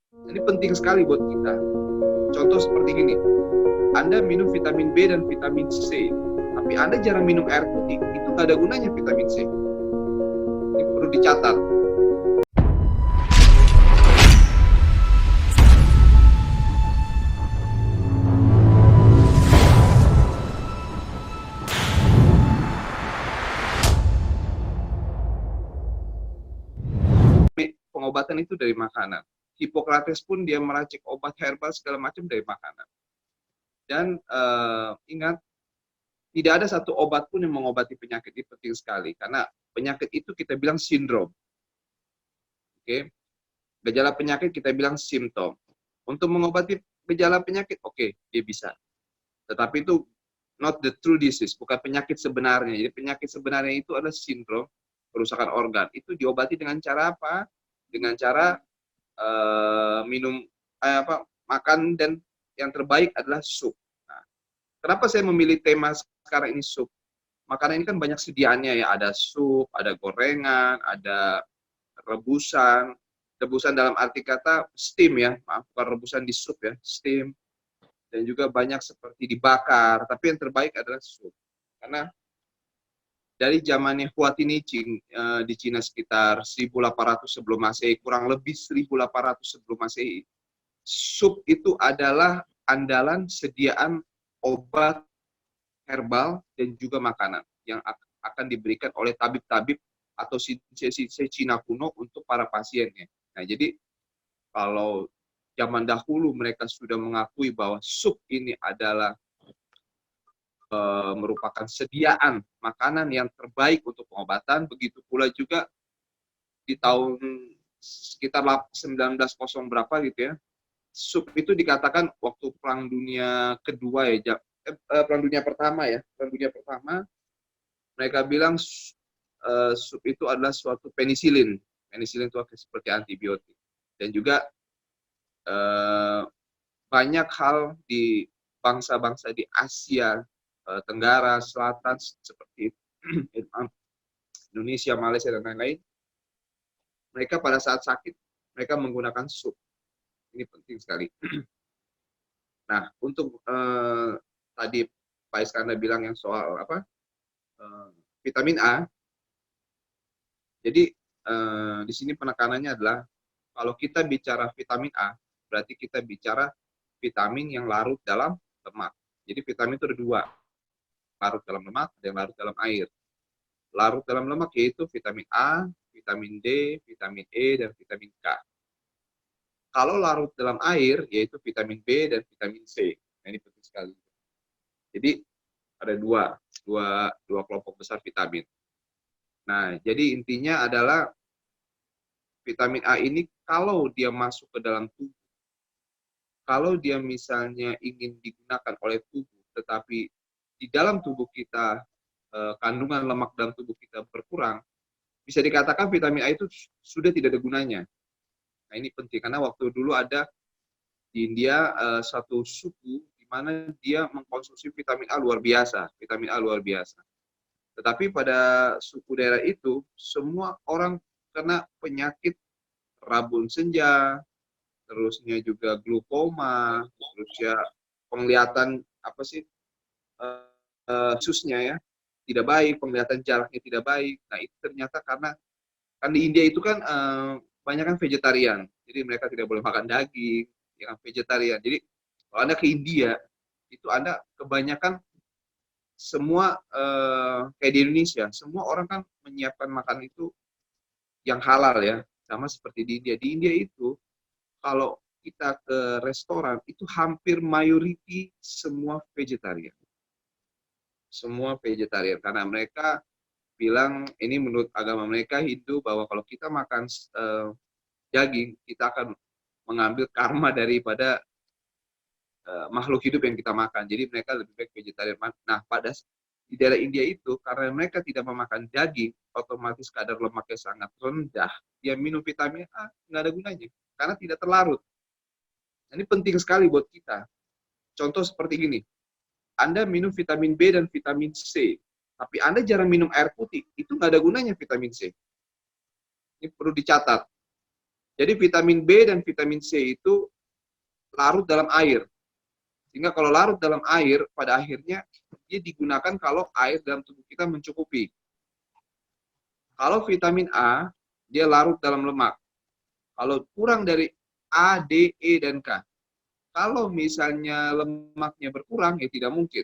Ini penting sekali buat kita. Contoh seperti gini, Anda minum vitamin B dan vitamin C, tapi Anda jarang minum air putih, itu nggak ada gunanya vitamin C. Ini perlu dicatat. Pengobatan itu dari makanan. Hippocrates pun dia meracik obat herbal segala macam dari makanan. Dan ingat, tidak ada satu obat pun yang mengobati penyakit. Ini penting sekali, karena penyakit itu kita bilang sindrom. Oke, gejala penyakit kita bilang simptom. Untuk mengobati gejala penyakit, oke, dia bisa. Tetapi itu not the true disease, bukan penyakit sebenarnya. Jadi penyakit sebenarnya itu adalah sindrom, kerusakan organ. Itu diobati dengan cara apa? Dengan cara minum makan, dan yang terbaik adalah sup. Nah, kenapa saya memilih tema sekarang ini sup? Makanan ini kan banyak sediaannya ya, ada sup, ada gorengan, ada rebusan. Rebusan dalam arti kata steam ya, maaf, bukan rebusan di sup ya, steam. Dan juga banyak seperti dibakar, tapi yang terbaik adalah sup. Karena dari zamannya Hua Tiniqing di Cina sekitar 1800 sebelum Masehi, kurang lebih 1800 sebelum Masehi, sup itu adalah andalan sediaan obat herbal dan juga makanan yang akan diberikan oleh tabib-tabib atau sensei Cina kuno untuk para pasiennya. Nah, jadi kalau zaman dahulu mereka sudah mengakui bahwa sup ini adalah merupakan sediaan makanan yang terbaik untuk pengobatan, begitu pula juga di tahun sekitar 1900 berapa gitu ya, sup itu dikatakan waktu Perang Dunia Kedua ya, Perang Dunia Pertama ya, Perang Dunia Pertama, mereka bilang sup itu adalah suatu penisilin. Penisilin itu seperti antibiotik. Dan juga banyak hal di bangsa-bangsa di Asia Tenggara Selatan seperti Indonesia, Malaysia, dan lain-lain, mereka pada saat sakit, mereka menggunakan sup. Ini penting sekali. Nah, untuk tadi Pak Iskandar bilang yang soal vitamin A, jadi di sini penekanannya adalah kalau kita bicara vitamin A, berarti kita bicara vitamin yang larut dalam lemak. Jadi vitamin itu ada dua, larut dalam lemak dan larut dalam air. Larut dalam lemak yaitu vitamin A, vitamin D, vitamin E, dan vitamin K. Kalau larut dalam air, yaitu vitamin B dan vitamin C. Nah, ini penting sekali. Jadi ada dua kelompok besar vitamin. Nah, jadi intinya adalah vitamin A ini kalau dia masuk ke dalam tubuh, kalau dia misalnya ingin digunakan oleh tubuh, tetapi di dalam tubuh kita kandungan lemak dalam tubuh kita berkurang, bisa dikatakan vitamin A itu sudah tidak ada gunanya. Nah, ini penting karena waktu dulu ada di India satu suku di mana dia mengkonsumsi vitamin A luar biasa, vitamin A luar biasa. Tetapi pada suku daerah itu semua orang kena penyakit rabun senja, terusnya juga glukoma, terus ya penglihatan apa sih susnya ya tidak baik, penglihatan jaraknya tidak baik. Nah, itu ternyata karena kan di India itu kan banyak kan vegetarian, jadi mereka tidak boleh makan daging, yang vegetarian. Jadi kalau Anda ke India, itu Anda kebanyakan semua kayak di Indonesia, semua orang kan menyiapkan makanan itu yang halal ya, sama seperti di India. Di India itu kalau kita ke restoran itu hampir mayoriti semua vegetarian. Semua vegetarian karena mereka bilang ini menurut agama mereka Hindu bahwa kalau kita makan daging kita akan mengambil karma daripada makhluk hidup yang kita makan. Jadi mereka lebih baik vegetarian. Nah, pada di daerah India itu karena mereka tidak memakan daging, otomatis kadar lemaknya sangat rendah. Dia minum vitamin A nggak ada gunanya karena tidak terlarut. Ini penting sekali buat kita. Contoh seperti gini, Anda minum vitamin B dan vitamin C, tapi Anda jarang minum air putih, itu nggak ada gunanya vitamin C. Ini perlu dicatat. Jadi vitamin B dan vitamin C itu larut dalam air. Sehingga kalau larut dalam air, pada akhirnya dia digunakan kalau air dalam tubuh kita mencukupi. Kalau vitamin A, dia larut dalam lemak. Kalau kurang dari A, D, E, dan K. Kalau misalnya lemaknya berkurang, ya tidak mungkin.